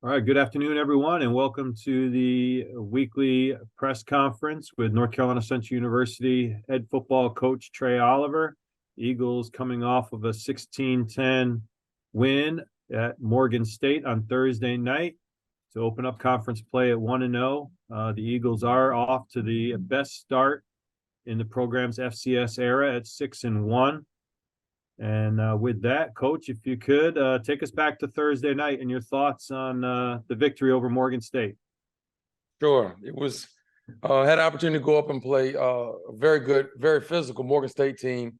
All right, good afternoon, everyone, and welcome to the weekly press conference with North Carolina Central University head football coach Trei Oliver. Eagles coming off of a 16-10 win at Morgan State on Thursday night to open up conference play at 1-0. The Eagles are off to the best start in the program's FCS era at 6-1. And with that, Coach, if you could take us back to Thursday night and your thoughts on the victory over Morgan State. Sure. It was had an opportunity to go up and play a very good, very physical Morgan State team.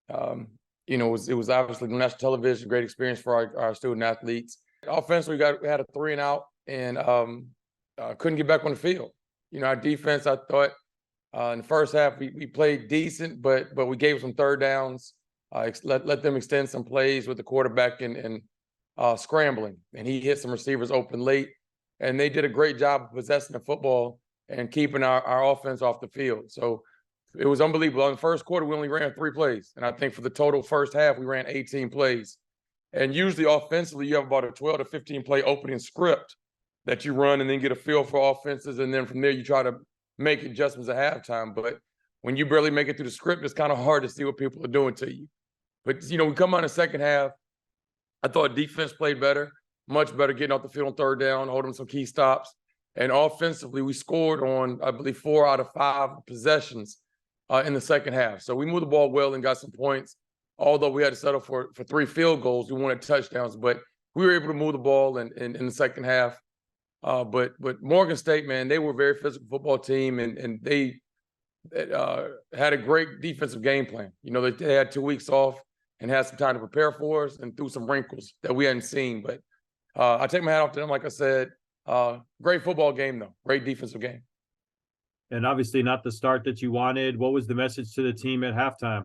It was obviously national television, great experience for our student athletes. Offensively, we had a 3 and out and couldn't get back on the field. Our defense, I thought in the first half we played decent, but we gave some third downs. Let them extend some plays with the quarterback and scrambling, and he hit some receivers open late, and they did a great job of possessing the football and keeping our offense off the field. So it was unbelievable. In the first quarter, we only ran 3 plays, and I think for the total first half, we ran 18 plays. And usually offensively, you have about a 12 to 15 play opening script that you run and then get a feel for offenses, and then from there you try to make adjustments at halftime. But when you barely make it through the script, it's kind of hard to see what people are doing to you. But, we come on the second half. I thought defense played better, much better, getting off the field on third down, holding some key stops. And offensively, we scored on, I believe, 4 out of 5 possessions in the second half. So we moved the ball well and got some points. Although we had to settle for 3 field goals, we wanted touchdowns. But we were able to move the ball in the second half. But Morgan State, man, they were a very physical football team, and they had a great defensive game plan. They had 2 weeks off and had some time to prepare for us and threw some wrinkles that we hadn't seen. But I take my hat off to them. Like I said, great football game, though. Great defensive game. And obviously not the start that you wanted. What was the message to the team at halftime?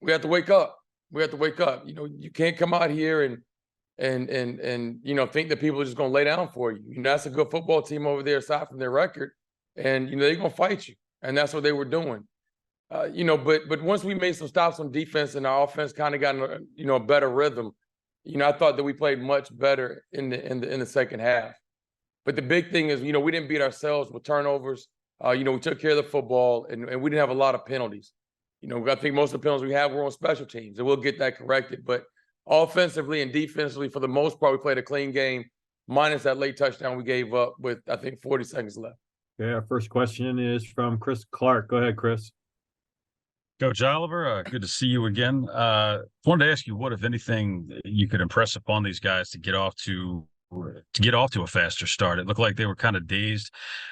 We have to wake up. We have to wake up. You can't come out here and think that people are just going to lay down for you. That's a good football team over there aside from their record. And, they're going to fight you. And that's what they were doing. But once we made some stops on defense and our offense kind of got a better rhythm, I thought that we played much better in the second half. But the big thing is, we didn't beat ourselves with turnovers. We took care of the football, and we didn't have a lot of penalties. I think most of the penalties we have were on special teams, and we'll get that corrected. But offensively and defensively, for the most part, we played a clean game, minus that late touchdown we gave up with, I think, 40 seconds left. Okay, our first question is from Chris Clark. Go ahead, Chris. Coach Oliver, good to see you again. Wanted to ask you what, if anything, you could impress upon these guys to get off to a faster start. It looked like they were kind of dazed,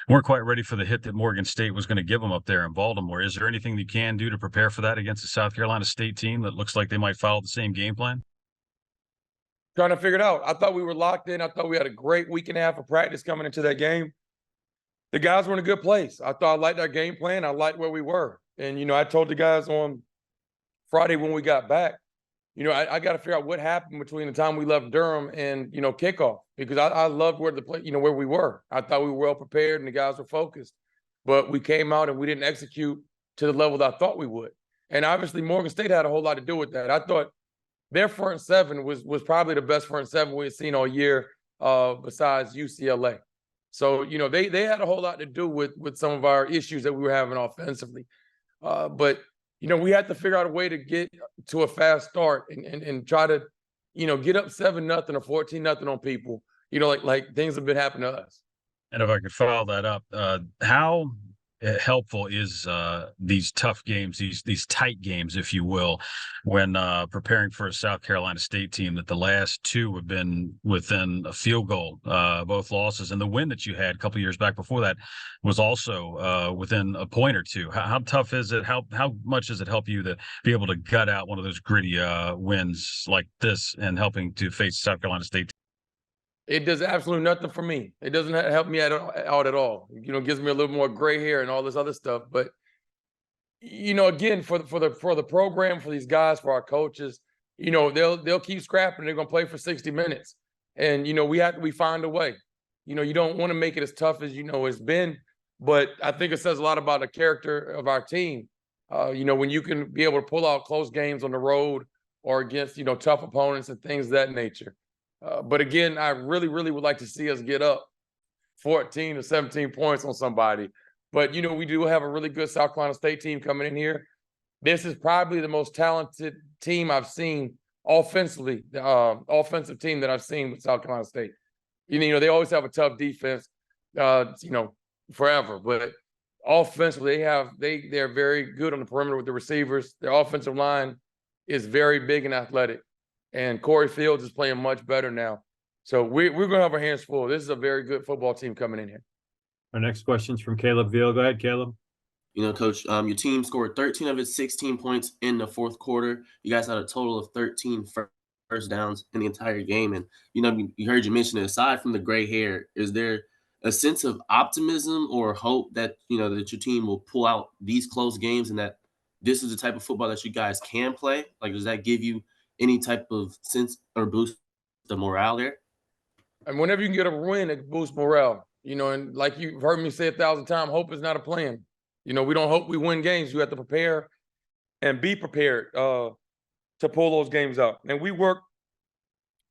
weren't quite ready for the hit that Morgan State was going to give them up there in Baltimore. Is there anything you can do to prepare for that against the South Carolina State team that looks like they might follow the same game plan? Trying to figure it out. I thought we were locked in. I thought we had a great week and a half of practice coming into that game. The guys were in a good place. I thought I liked our game plan. I liked where we were. And, I told the guys on Friday when we got back, I got to figure out what happened between the time we left Durham and, kickoff, because I loved where where we were. I thought we were well prepared and the guys were focused, but we came out and we didn't execute to the level that I thought we would. And obviously Morgan State had a whole lot to do with that. I thought their front seven was probably the best front seven we had seen all year, besides UCLA. So, they had a whole lot to do with some of our issues that we were having offensively. But we had to figure out a way to get to a fast start and try to, get up 7-0 or 14-0 on people, like things have been happening to us. And if I could follow that up, how helpful is these tough games, these tight games, if you will, when preparing for a South Carolina State team that the last 2 have been within a field goal, both losses, and the win that you had a couple of years back before that was also within a point or 2. How tough is it? How much does it help you to be able to gut out one of those gritty wins like this and helping to face South Carolina State? It does absolutely nothing for me. It doesn't help me out at all. It gives me a little more gray hair and all this other stuff. But again, for the program, for these guys, for our coaches, they'll keep scrapping. They're gonna play for 60 minutes, and we find a way. You don't want to make it as tough as it's been, but I think it says a lot about the character of our team. When you can be able to pull out close games on the road or against tough opponents and things of that nature. But again, I really, really would like to see us get up 14 or 17 points on somebody. But, you know, we do have a really good South Carolina State team coming in here. This is probably the most talented team I've seen offensively, offensive team that I've seen with South Carolina State. You know, they always have a tough defense, you know, forever. But offensively, they're very good on the perimeter with the receivers. Their offensive line is very big and athletic. And Corey Fields is playing much better now. So we're going to have our hands full. This is a very good football team coming in here. Our next question is from Caleb Veal. Go ahead, Caleb. You know, Coach, your team scored 13 of its 16 points in the fourth quarter. You guys had a total of 13 first downs in the entire game. And, you know, you heard you mention it, aside from the gray hair, is there a sense of optimism or hope that, you know, that your team will pull out these close games and that this is the type of football that you guys can play? Like, does that give you any type of sense or boost the morale there? And whenever you can get a win, it boosts morale. You know, and like you've heard me say 1,000 times, hope is not a plan. You know, we don't hope we win games. You have to prepare and be prepared to pull those games out. And we work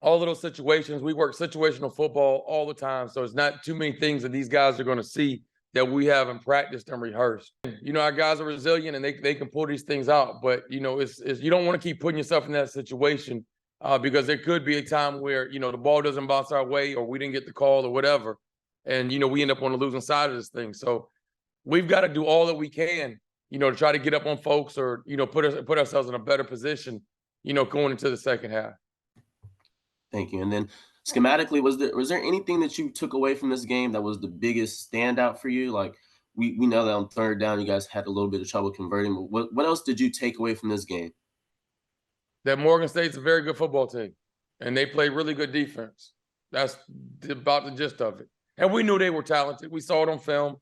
all of those situations. We work situational football all the time. So it's not too many things that these guys are going to see that we haven't practiced and rehearsed. You know, our guys are resilient and they can pull these things out. But, you know, it's you don't want to keep putting yourself in that situation because there could be a time where, you know, the ball doesn't bounce our way or we didn't get the call or whatever. And, you know, we end up on the losing side of this thing. So we've got to do all that we can, you know, to try to get up on folks or, you know, put ourselves in a better position, you know, going into the second half. Thank you. And then schematically, was there anything that you took away from this game that was the biggest standout for you? Like we know that on third down, you guys had a little bit of trouble converting. But what else did you take away from this game? That Morgan State's a very good football team, and they play really good defense. That's about the gist of it. And we knew they were talented. We saw it on film.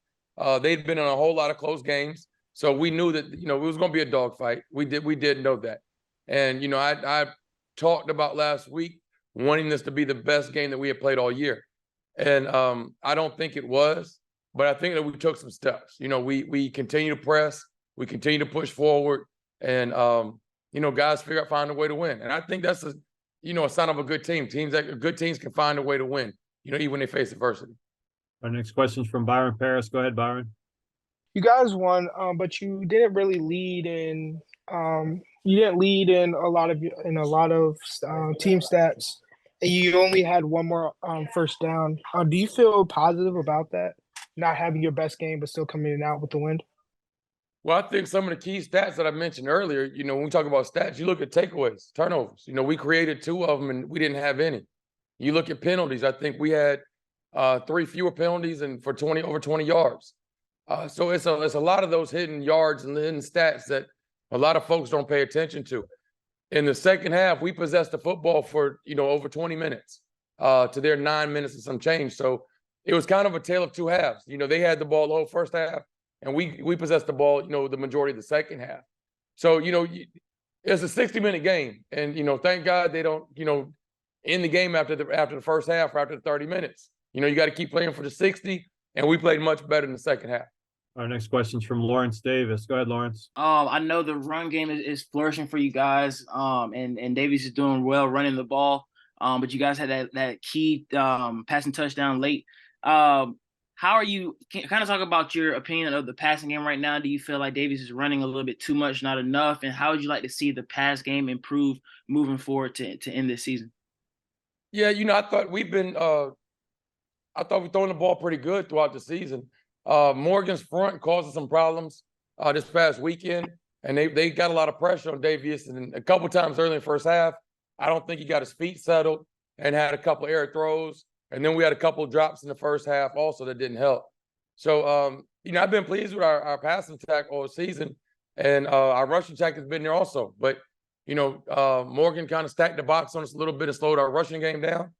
They'd been in a whole lot of close games. So we knew that, you know, it was going to be a dogfight. We did know that. And, you know, I talked about last week wanting this to be the best game that we had played all year. And I don't think it was, but I think that we took some steps. You know, we continue to press, we continue to push forward, and, you know, guys find a way to win. And I think that's a sign of a good team. Good teams can find a way to win, you know, even when they face adversity. Our next question is from Byron Paris. Go ahead, Byron. You guys won, but you didn't really lead in. You didn't lead in a lot of team stats, and you only had one more first down. Do you feel positive about that? Not having your best game, but still coming out with the win. Well, I think some of the key stats that I mentioned earlier. You know, when we talk about stats, you look at takeaways, turnovers. You know, we created 2 of them, and we didn't have any. You look at penalties. I think we had 3 fewer penalties and for over 20 yards. So it's a lot of those hidden yards and hidden stats that a lot of folks don't pay attention to. In the second half, we possessed the football for, you know, over 20 minutes to their 9 minutes and some change. So it was kind of a tale of 2 halves. You know, they had the ball the whole first half, and we possessed the ball, you know, the majority of the second half. So, you know, it's a 60-minute game. And, you know, thank God they don't, you know, end the game after the first half or after the 30 minutes. You know, you got to keep playing for the 60, and we played much better in the second half. Our next question is from Lawrence Davis. Go ahead, Lawrence. I know the run game is flourishing for you guys, and Davies is doing well running the ball. But you guys had that key passing touchdown late. How are you? Kind of talk about your opinion of the passing game right now. Do you feel like Davies is running a little bit too much, not enough? And how would you like to see the pass game improve moving forward to end this season? Yeah, you know, I thought we're throwing the ball pretty good throughout the season. Morgan's front caused some problems this past weekend, and they got a lot of pressure on Davies. And a couple times early in the first half, I don't think he got his feet settled and had a couple error throws. And then we had a couple of drops in the first half also that didn't help. So, you know, I've been pleased with our passing attack all season, and our rushing attack has been there also. But, you know, Morgan kind of stacked the box on us a little bit and slowed our rushing game down.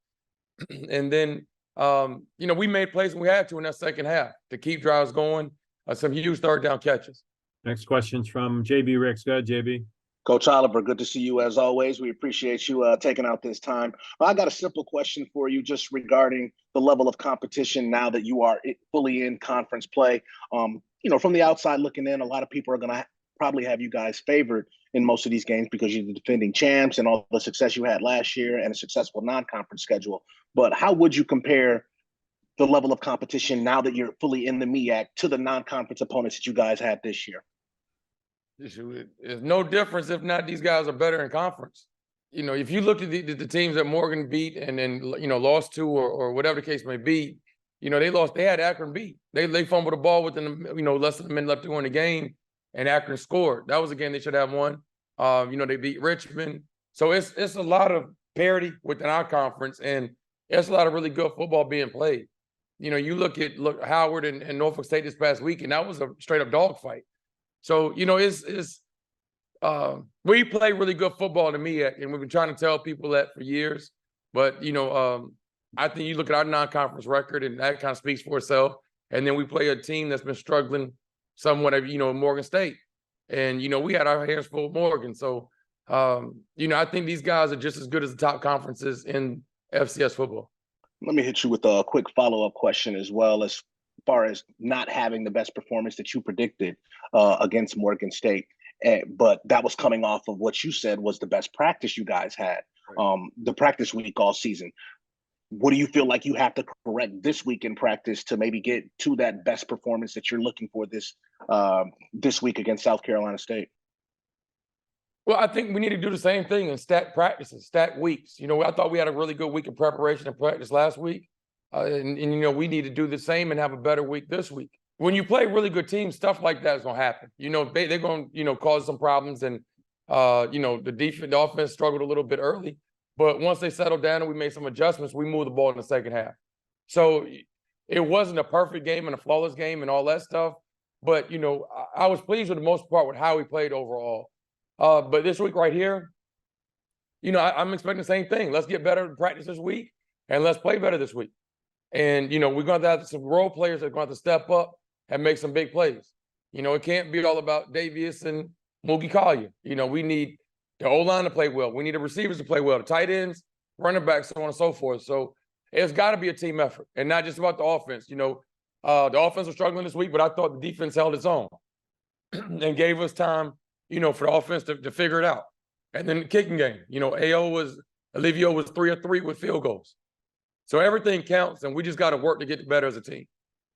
And then, you know, we made plays when we had to in that second half to keep drives going, some huge third down catches. Next question's from JB Ricks. Go ahead, JB. Coach Oliver, good to see you as always. We appreciate you taking out this time. I got a simple question for you just regarding the level of competition now that you are fully in conference play. You know, from the outside looking in, a lot of people are going to probably have you guys favored in most of these games because you're the defending champs and all the success you had last year and a successful non-conference schedule. But how would you compare the level of competition now that you're fully in the MEAC to the non-conference opponents that you guys had this year? There's no difference if not these guys are better in conference. You know, if you look at the teams that Morgan beat and then, you know, lost to or whatever the case may be, you know, they had Akron beat. They fumbled the ball within, you know, less than a minute left to go in the game, and Akron scored. That was a game they should have won. You know, they beat Richmond. So it's a lot of parity within our conference, and it's a lot of really good football being played. You know, you look at Howard and Norfolk State this past week, and that was a straight up dogfight. So, you know, we play really good football in the MEAC, and we've been trying to tell people that for years. But, you know, I think you look at our non-conference record, and that kind of speaks for itself. And then we play a team that's been struggling somewhat, you know, Morgan State. And, you know, we had our hands full of Morgan. So, you know, I think these guys are just as good as the top conferences in FCS football. Let me hit you with a quick follow-up question as well, as far as not having the best performance that you predicted against Morgan State. But that was coming off of what you said was the best practice you guys had, the practice week all season. What do you feel like you have to correct this week in practice to maybe get to that best performance that you're looking for this week against South Carolina State? Well, I think we need to do the same thing in stat practices, stat weeks. You know, I thought we had a really good week of preparation and practice last week. And, you know, we need to do the same and have a better week this week. When you play really good teams, stuff like that is going to happen. You know, they're going to, you know, cause some problems. And, you know, the offense struggled a little bit early. But once they settled down and we made some adjustments, we moved the ball in the second half. So it wasn't a perfect game and a flawless game and all that stuff. But, you know, I was pleased with the most part with how we played overall. But this week right here, you know, I'm expecting the same thing. Let's get better in practice this week, and let's play better this week. And, you know, we're going to have some role players that are going to have to step up and make some big plays. You know, it can't be all about Davius and Moogie Collier. You know, we need the O-line to play well. We need the receivers to play well, the tight ends, running backs, so on and so forth. So it's got to be a team effort and not just about the offense. You know, the offense was struggling this week, but I thought the defense held its own and gave us time, you know, for the offense to figure it out. And then the kicking game, you know, Olivio was 3 of 3 with field goals. So everything counts, and we just got to work to get better as a team.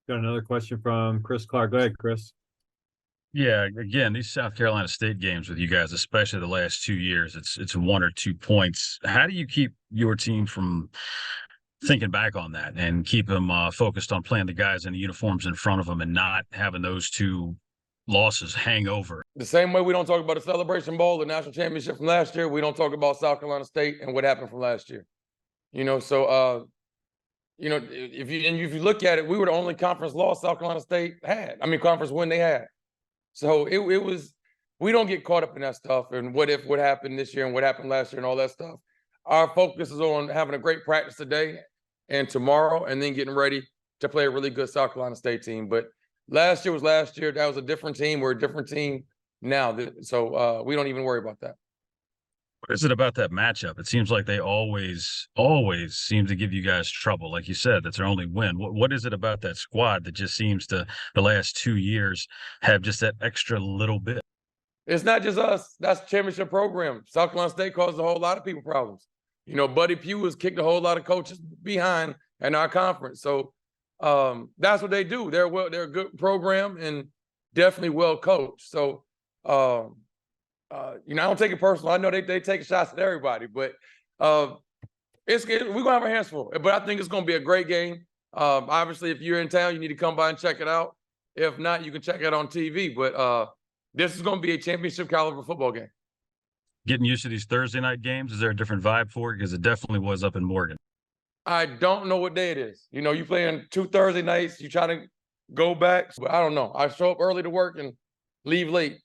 Got another question from Chris Clark. Go ahead, Chris. Yeah, again, these South Carolina State games with you guys, especially the last 2 years, it's 1 or 2 points. How do you keep your team from thinking back on that and keep them focused on playing the guys in the uniforms in front of them and not having those 2 losses hang over? The same way we don't talk about the Celebration Bowl, the national championship from last year, we don't talk about South Carolina State and what happened from last year. You know, so you know, if you look at it, we were the only conference loss South Carolina State had. I mean, conference win they had. So it was, we don't get caught up in that stuff and what happened this year and what happened last year and all that stuff. Our focus is on having a great practice today and tomorrow, and then getting ready to play a really good South Carolina State team. But last year was last year. That was a different team. We're a different team now. So we don't even worry about that. What is it about that matchup? It seems like they always seem to give you guys trouble. Like you said, that's their only win. What is it about that squad that just seems to, the last 2 years, have just that extra little bit? It's not just us. That's the championship program. South Carolina State caused a whole lot of people problems. You know, Buddy Pugh has kicked a whole lot of coaches behind in our conference. So that's what they do. They're a good program and definitely well coached. So you know, I don't take it personal. I know they take shots at everybody, but we're gonna have our hands full. But I think it's gonna be a great game. Obviously, if you're in town, you need to come by and check it out. If not, you can check it on TV. But this is gonna be a championship caliber football game. Getting used to these Thursday night games, is there a different vibe for it? Because it definitely was up in Morgan. I don't know what day it is. You know, you playing 2 Thursday nights, you try to go back, but I don't know. I show up early to work and leave late.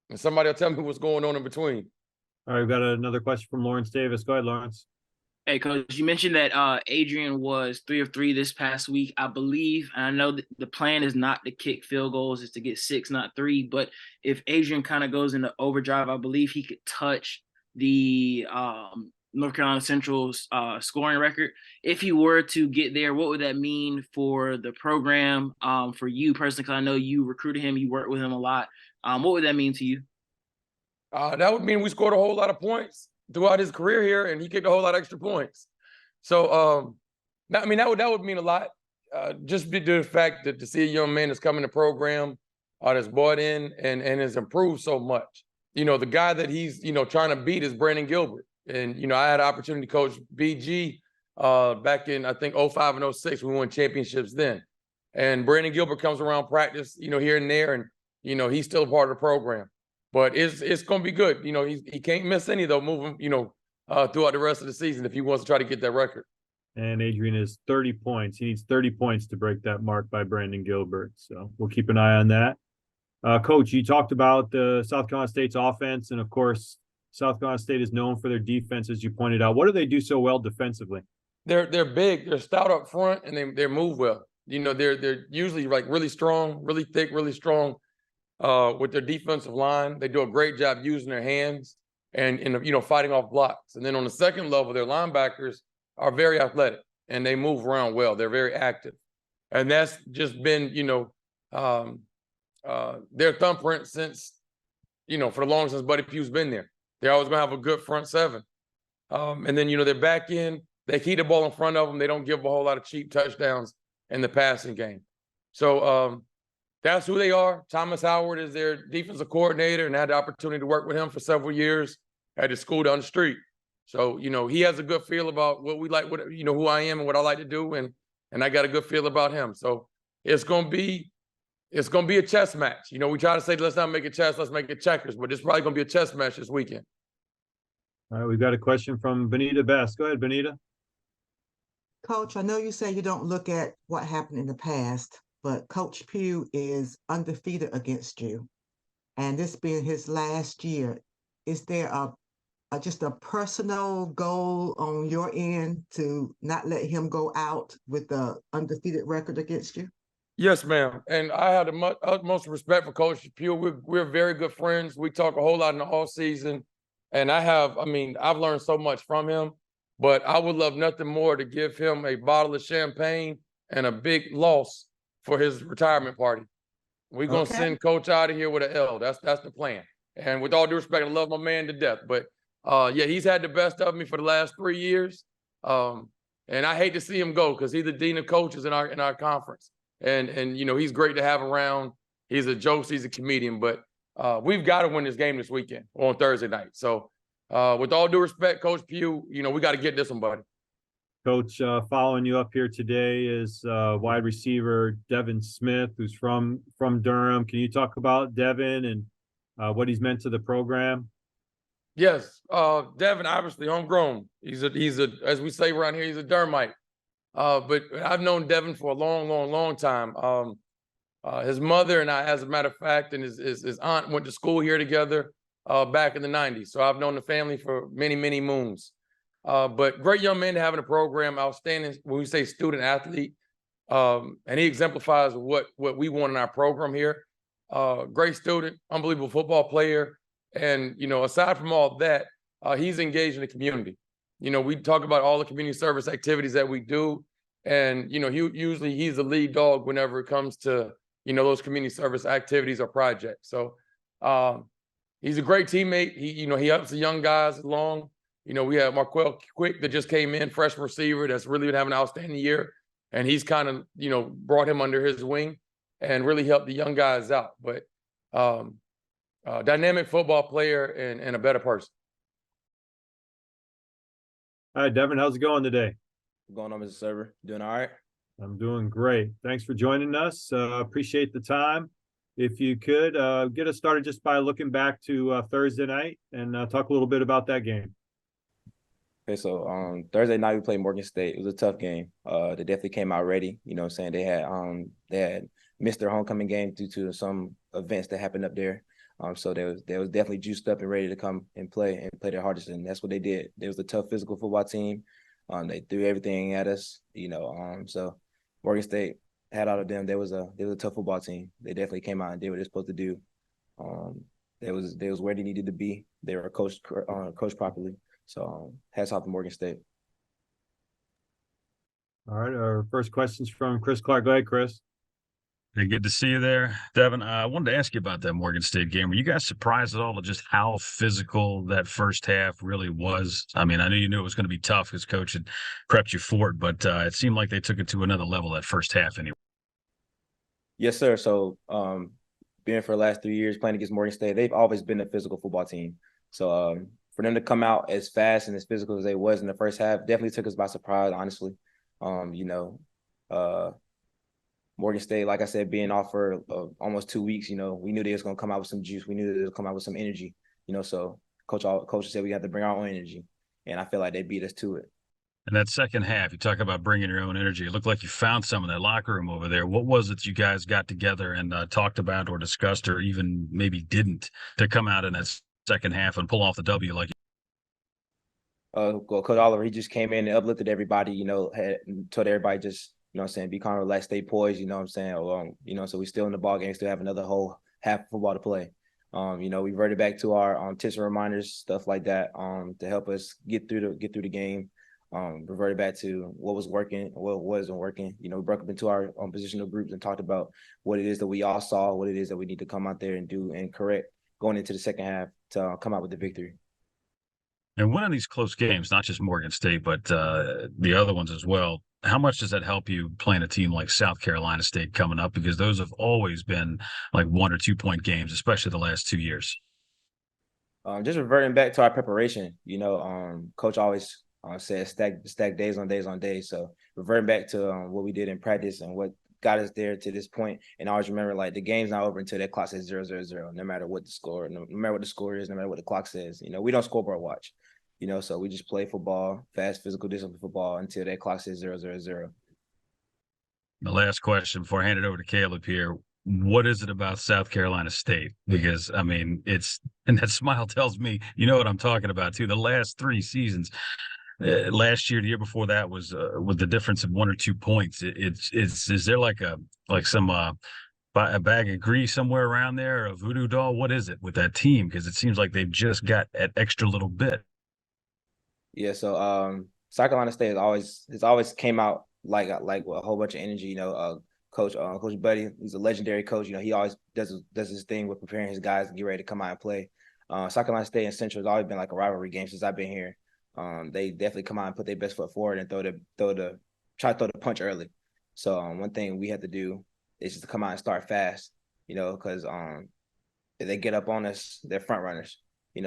And somebody will tell me what's going on in between. All right, we've got another question from Lawrence Davis. Go ahead, Lawrence. Hey, Coach, you mentioned that Adrian was 3 of 3 this past week, I believe. And I know that the plan is not to kick field goals, it's to get 6, not 3. But if Adrian kind of goes into overdrive, I believe he could touch the North Carolina Central's scoring record. If he were to get there, what would that mean for the program, for you personally? Because I know you recruited him, you worked with him a lot. What would that mean to you? That would mean we scored a whole lot of points throughout his career here, and he kicked a whole lot of extra points. So, that would mean a lot. Just due to the fact that to see a young man that's come in the program, that's bought in and has improved so much. The guy that he's trying to beat is Brandon Gilbert, and I had an opportunity to coach BG back in I think 05 and 06. We won championships then, and Brandon Gilbert comes around practice, here and there, and he's still a part of the program. But it's going to be good. He can't miss any though. Moving throughout the rest of the season if he wants to try to get that record. And Adrian is 30 points. He needs 30 points to break that mark by Brandon Gilbert. So we'll keep an eye on that. Coach, you talked about the South Carolina State's offense, and of course, South Carolina State is known for their defense, as you pointed out. What do they do so well defensively? They're big. They're stout up front, and they move well. They're usually like really strong, really thick, really strong with their defensive line. They do a great job using their hands and fighting off blocks. And then on the second level, their linebackers are very athletic and they move around well. They're very active, and that's just been their thumbprint since for the longest since Buddy Pugh's been there. They're always gonna have a good front seven, and then their back end, they keep the ball in front of them. They don't give a whole lot of cheap touchdowns in the passing game. So that's who they are. Thomas Howard is their defensive coordinator, and I had the opportunity to work with him for several years at the school down the street. So, he has a good feel about what we like, who I am and what I like to do. And I got a good feel about him. So it's going to be a chess match. We try to say, let's not make it chess, let's make it checkers, but it's probably going to be a chess match this weekend. All right, we've got a question from Benita Best. Go ahead, Benita. Coach, I know you say you don't look at what happened in the past, but Coach Pugh is undefeated against you. And this being his last year, is there just a personal goal on your end to not let him go out with the undefeated record against you? Yes, ma'am. And I have the utmost respect for Coach Pugh. We're very good friends. We talk a whole lot in the off season. And I've learned so much from him, but I would love nothing more to give him a bottle of champagne and a big loss for his retirement party. We're going to send Coach out of here with an L. That's the plan. And with all due respect, I love my man to death, but he's had the best of me for the last 3 years. And I hate to see him go because he's the dean of coaches in our conference. And he's great to have around. He's a joke, he's a comedian, but we've got to win this game this weekend on Thursday night. So with all due respect, Coach Pugh, we got to get this one, buddy. Coach, following you up here today is wide receiver Devin Smith, who's from Durham. Can you talk about Devin and what he's meant to the program? Yes, Devin, obviously homegrown. He's a as we say around here, he's a Durhamite. But I've known Devin for a long time. His mother and I, as a matter of fact, and his aunt went to school here together back in the 90s. So I've known the family for many moons. But great young man to have in the program, outstanding, when we say student athlete. And he exemplifies what we want in our program here. Great student, unbelievable football player. And, aside from all that, he's engaged in the community. We talk about all the community service activities that we do. And, he's the lead dog whenever it comes to, those community service activities or projects. So he's a great teammate. He helps the young guys along. We have Marquell Quick that just came in, freshman receiver, that's really been having an outstanding year. And he's kind of, brought him under his wing and really helped the young guys out. But dynamic football player and a better person. All right, Devin, how's it going today? What's going on, Mr. Server? Doing all right? I'm doing great. Thanks for joining us. Appreciate the time. If you could get us started just by looking back to Thursday night and talk a little bit about that game. Okay, so Thursday night we played Morgan State. It was a tough game. They definitely came out ready. They had missed their homecoming game due to some events that happened up there. So they was definitely juiced up and ready to come and play their hardest, and that's what they did. They was a tough physical football team. They threw everything at us. So Morgan State had out of them. They was a tough football team. They definitely came out and did what they're supposed to do. They was where they needed to be. They were coached properly. So hats off to Morgan State. All right, our first question's from Chris Clark. Go ahead, Chris. Hey, good to see you there, Devin. I wanted to ask you about that Morgan State game. Were you guys surprised at all at just how physical that first half really was? I mean, I knew you knew it was going to be tough because coach had prepped you for it, but it seemed like they took it to another level that first half anyway. Yes, sir. So, being for the last 3 years playing against Morgan State, they've always been a physical football team. So, for them to come out as fast and as physical as they was in the first half definitely took us by surprise, honestly. Morgan State, like I said, being off for almost 2 weeks, we knew they was going to come out with some juice. We knew they was going to come out with some energy, so coach said we had to bring our own energy, and I feel like they beat us to it. And that second half, you talk about bringing your own energy. It looked like you found some in that locker room over there. What was it you guys got together and talked about or discussed or even maybe didn't to come out in that second half and pull off the W like Coach Oliver, he just came in and uplifted everybody, had told everybody just, be calm, relax, stay poised, so we still in the ball game, still have another whole half of football to play. We reverted back to our tips and reminders, stuff like that, to help us get through the game. Reverted back to what was working, what wasn't working. We broke up into our positional groups and talked about what it is that we all saw, what it is that we need to come out there and do and correct going into the second half to come out with the victory. And winning these close games, not just Morgan State, but the other ones as well, how much does that help you playing a team like South Carolina State coming up? Because those have always been like 1 or 2 point games, especially the last 2 years. Just reverting back to our preparation, Coach always said stack days on days on days. So reverting back to what we did in practice and what got us there to this point, and I always remember like the game's not over until that clock says 0-0-0. No matter what the score, no matter what the score is, no matter what the clock says. We don't scoreboard watch. So we just play football, fast, physical, disciplined football until that clock says 0-0-0. The last question before I hand it over to Caleb here. What is it about South Carolina State? Because, I mean, and that smile tells me, you know what I'm talking about, too. The last 3 seasons, last year, the year before that was with the difference of 1 or 2 points. Is there like some a bag of grease somewhere around there, a voodoo doll? What is it with that team? Because it seems like they've just got that extra little bit. Yeah, so South Carolina State has always came out like with a whole bunch of energy. Coach Buddy, he's a legendary coach. He always does his thing with preparing his guys to get ready to come out and play. South Carolina State and Central has always been like a rivalry game since I've been here. They definitely come out and put their best foot forward and try to throw the punch early. So one thing we have to do is just to come out and start fast. Because if they get up on us, they're front runners.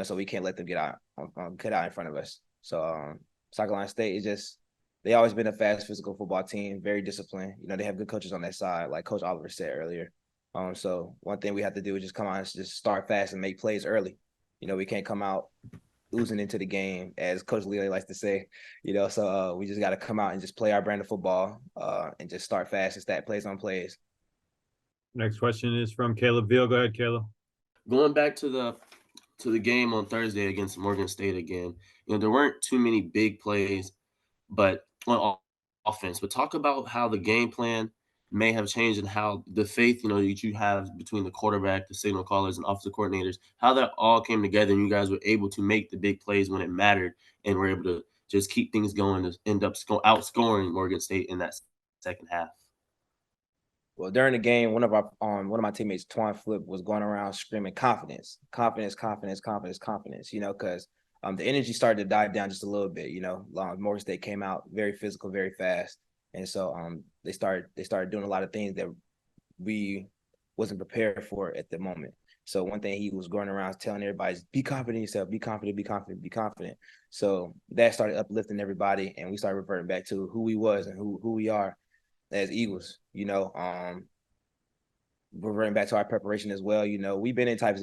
So we can't let them get out in front of us. So South Carolina State is just, they always been a fast physical football team, very disciplined. They have good coaches on that side, like Coach Oliver said earlier. So one thing we have to do is just come out and just start fast and make plays early. We can't come out oozing into the game, as Coach Leo likes to say. So we just got to come out and just play our brand of football and just start fast and stack plays on plays. Next question is from Caleb Veal. Go ahead, Caleb. Going back to the game on Thursday against Morgan State again, there weren't too many big plays, but on offense. But talk about how the game plan may have changed and how the faith, that you have between the quarterback, the signal callers, and offensive coordinators, how that all came together and you guys were able to make the big plays when it mattered and were able to just keep things going to end up outscoring Morgan State in that second half. Well, during the game, one of my teammates, Twan Flip, was going around screaming confidence, confidence, confidence, confidence, confidence. Because the energy started to die down just a little bit. Morgan State came out very physical, very fast, and so they started doing a lot of things that we wasn't prepared for at the moment. So one thing he was going around telling everybody is be confident in yourself, be confident, be confident, be confident. So that started uplifting everybody, and we started reverting back to who we was and who we are as Eagles. Reverting back to our preparation as well. We've been in tight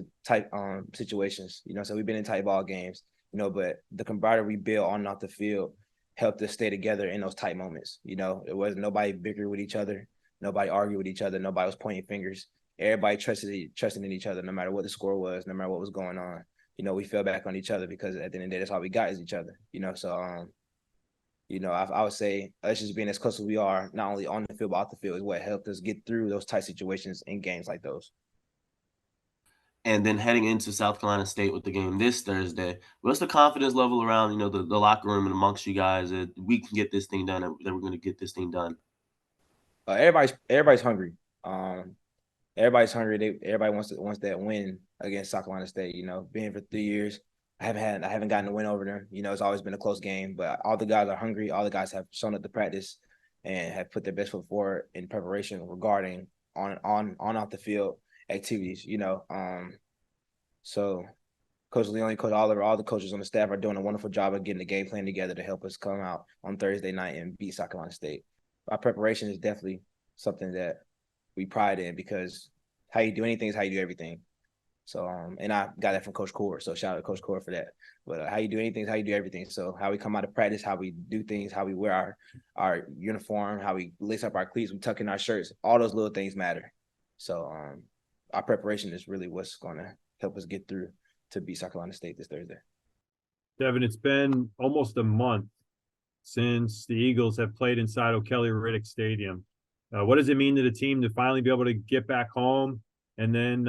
situations. So we've been in tight ball games. But the camaraderie we built on and off the field helped us stay together in those tight moments. It wasn't nobody bicker with each other, nobody argued with each other, nobody was pointing fingers. Everybody trusted in each other, no matter what the score was, no matter what was going on. We fell back on each other because at the end of the day, that's all we got is each other. So I would say us just being as close as we are, not only on the field but off the field, is what helped us get through those tight situations in games like those. And then heading into South Carolina State with the game this Thursday, what's the confidence level around, the locker room and amongst you guys that we can get this thing done and that we're going to get this thing done? Everybody's hungry. Everybody's hungry. Everybody wants that win against South Carolina State. You know, being for 3 years, I haven't gotten a win over them. You know, it's always been a close game, but all the guys are hungry. All the guys have shown up to practice and have put their best foot forward in preparation regarding on off the field activities. You know, so Coach Leone, Coach Oliver, all the coaches on the staff are doing a wonderful job of getting the game plan together to help us come out on Thursday night and beat South Carolina State. Our preparation is definitely something that we pride in, because how you do anything is how you do everything. So, and I got that from Coach Core. So shout out to Coach Core for that. But how you do anything is how you do everything. So how we come out of practice, how we do things, how we wear our uniform, how we lace up our cleats, we tuck in our shirts, all those little things matter. So our preparation is really what's going to help us get through to beat South Carolina State this Thursday. Devin, it's been almost a month since the Eagles have played inside O'Kelly-Riddick Stadium. What does it mean to the team to finally be able to get back home? And then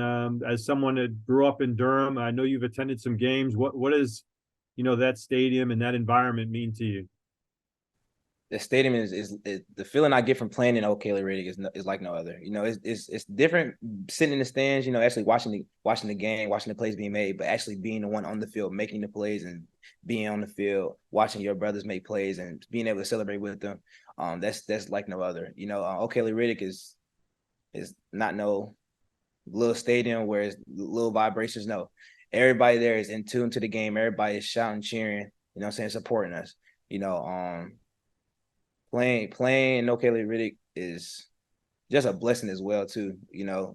as someone that grew up in Durham, I know you've attended some games. What does, that stadium and that environment mean to you? The stadium is the feeling I get from playing in O'Kelly-Riddick is like no other. It's different sitting in the stands, actually watching the game, watching the plays being made, but actually being the one on the field, making the plays and being on the field, watching your brothers make plays and being able to celebrate with them. That's like no other. O'Kelly-Riddick is not no little stadium where it's little vibrations. No, everybody there is in tune to the game. Everybody is shouting, cheering, supporting us. Playing in O'Kelly-Riddick is just a blessing as well too.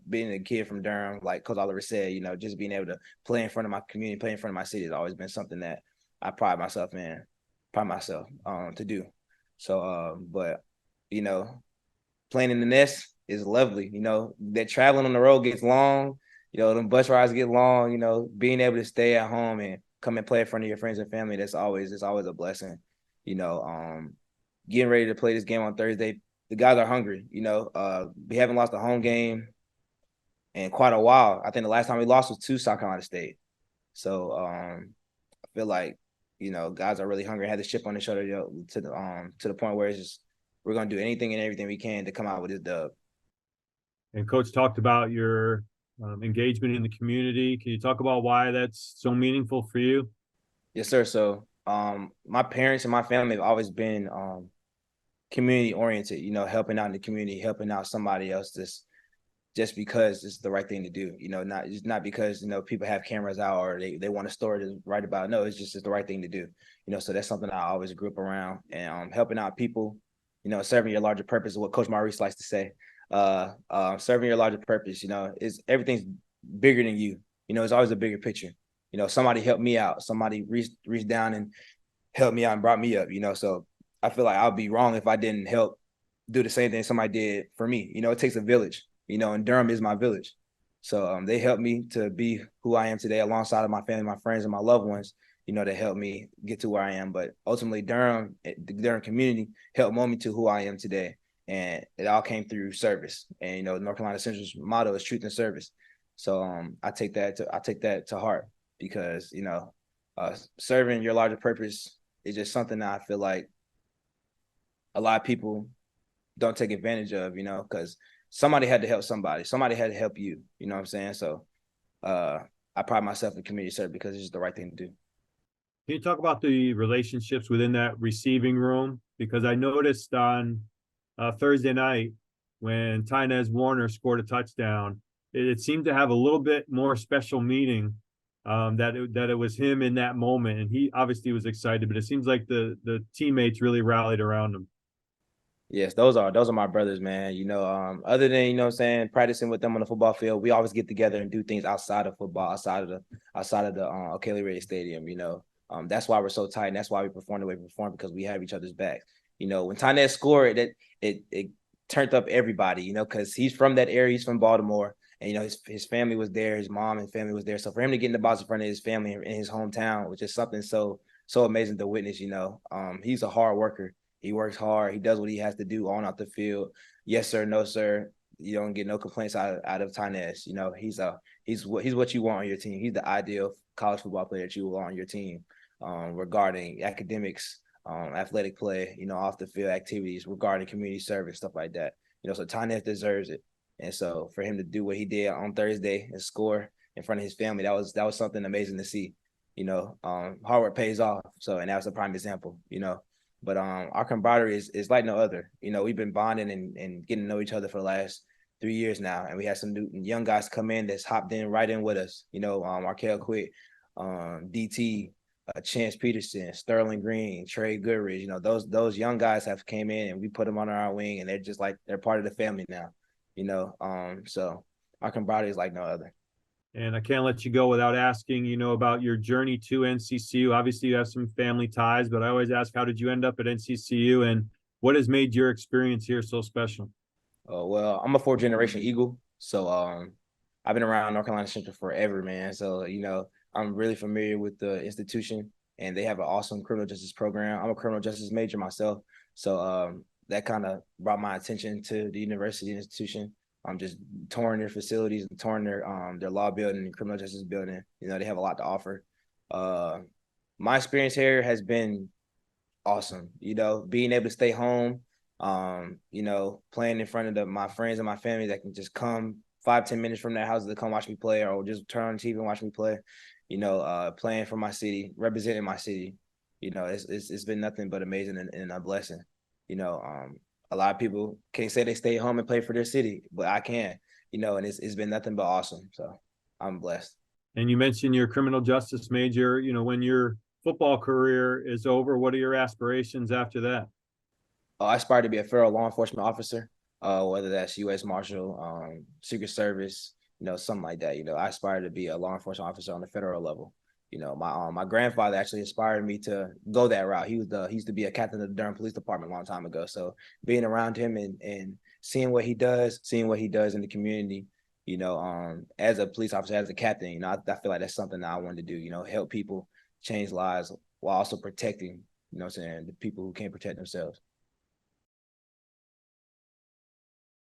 Being a kid from Durham, like Coach Oliver said, just being able to play in front of my community, play in front of my city has always been something that I pride myself to do. So, but playing in the nest is lovely. That traveling on the road gets long. Them bus rides get long. Being able to stay at home and come and play in front of your friends and family, it's always a blessing. Getting ready to play this game on Thursday, the guys are hungry. We haven't lost a home game in quite a while. I think the last time we lost was to South Carolina State. So I feel like guys are really hungry. Had the chip on their shoulder to the point where it's just we're gonna do anything and everything we can to come out with this dub. And Coach talked about your engagement in the community. Can you talk about why that's so meaningful for you? Yes, sir. So my parents and my family have always been community oriented, helping out in the community, helping out somebody else just because it's the right thing to do, not because, people have cameras out or they want a story to write about. No, it's the right thing to do, so that's something I always grew up around, and helping out people, serving your larger purpose is what Coach Maurice likes to say. Serving your larger purpose, is everything's bigger than you, it's always a bigger picture. Somebody helped me out, somebody reached down and helped me out and brought me up, so I feel like I'll be wrong if I didn't help do the same thing somebody did for me. It takes a village, and Durham is my village. So they helped me to be who I am today alongside of my family, my friends, and my loved ones, that helped me get to where I am. But ultimately, the Durham community helped mold me to who I am today. And it all came through service. And, North Carolina Central's motto is truth and service. So I take that to heart because, serving your larger purpose is just something that I feel like a lot of people don't take advantage of, because somebody had to help somebody. Somebody had to help you. You know what I'm saying? So I pride myself in community service because it's just the right thing to do. Can you talk about the relationships within that receiving room? Because I noticed on Thursday night when Tynes Warner scored a touchdown, it seemed to have a little bit more special meaning that it was him in that moment. And he obviously was excited, but it seems like the teammates really rallied around him. Yes, those are my brothers, man. Other than, practicing with them on the football field, we always get together and do things outside of football, outside of the O'Kelly-Riddick Stadium, that's why we're so tight, and that's why we perform the way we perform, because we have each other's backs. When Tynes scored, it turned up everybody, because he's from that area, he's from Baltimore, and his family was there, his mom and family was there. So for him to get in the box in front of his family in his hometown was just something so amazing to witness. He's a hard worker. He works hard. He does what he has to do on out the field. Yes, sir. No, sir. You don't get no complaints out of Tynes. He's what you want on your team. He's the ideal college football player that you want on your team, regarding academics, athletic play, off the field activities, regarding community service, stuff like that. So Tynes deserves it. And so for him to do what he did on Thursday and score in front of his family, that was something amazing to see. Hard work pays off. So, and that was a prime example, But our camaraderie is like no other. We've been bonding and getting to know each other for the last 3 years now. And we had some young guys come in that's hopped in right in with us. Markel Quick, DT, Chance Peterson, Sterling Green, Trey Goodrich. Those young guys have came in and we put them under our wing, and they're just like they're part of the family now. So our camaraderie is like no other. And I can't let you go without asking, about your journey to NCCU. Obviously, you have some family ties, but I always ask, how did you end up at NCCU, and what has made your experience here so special? Well, I'm a fourth-generation Eagle, so I've been around North Carolina Central forever, man. So I'm really familiar with the institution, and they have an awesome criminal justice program. I'm a criminal justice major myself, so that kind of brought my attention to the university institution. I'm just touring their facilities and touring their law building and criminal justice building. They have a lot to offer. My experience here has been awesome. Being able to stay home, playing in front of my friends and my family that can just come 5-10 minutes from their houses to come watch me play, or just turn on TV and watch me play. Playing for my city, representing my city. It's been nothing but amazing and a blessing. A lot of people can't say they stay home and play for their city, but I can, and it's been nothing but awesome. So I'm blessed. And you mentioned your criminal justice major. When your football career is over, what are your aspirations after that? I aspire to be a federal law enforcement officer, whether that's U.S. Marshal, Secret Service, something like that. I aspire to be a law enforcement officer on the federal level. My grandfather actually inspired me to go that route. He used to be a captain of the Durham Police Department a long time ago. So being around him and seeing what he does in the community, as a police officer, as a captain, I feel like that's something that I wanted to do. Help people, change lives while also protecting, the people who can't protect themselves.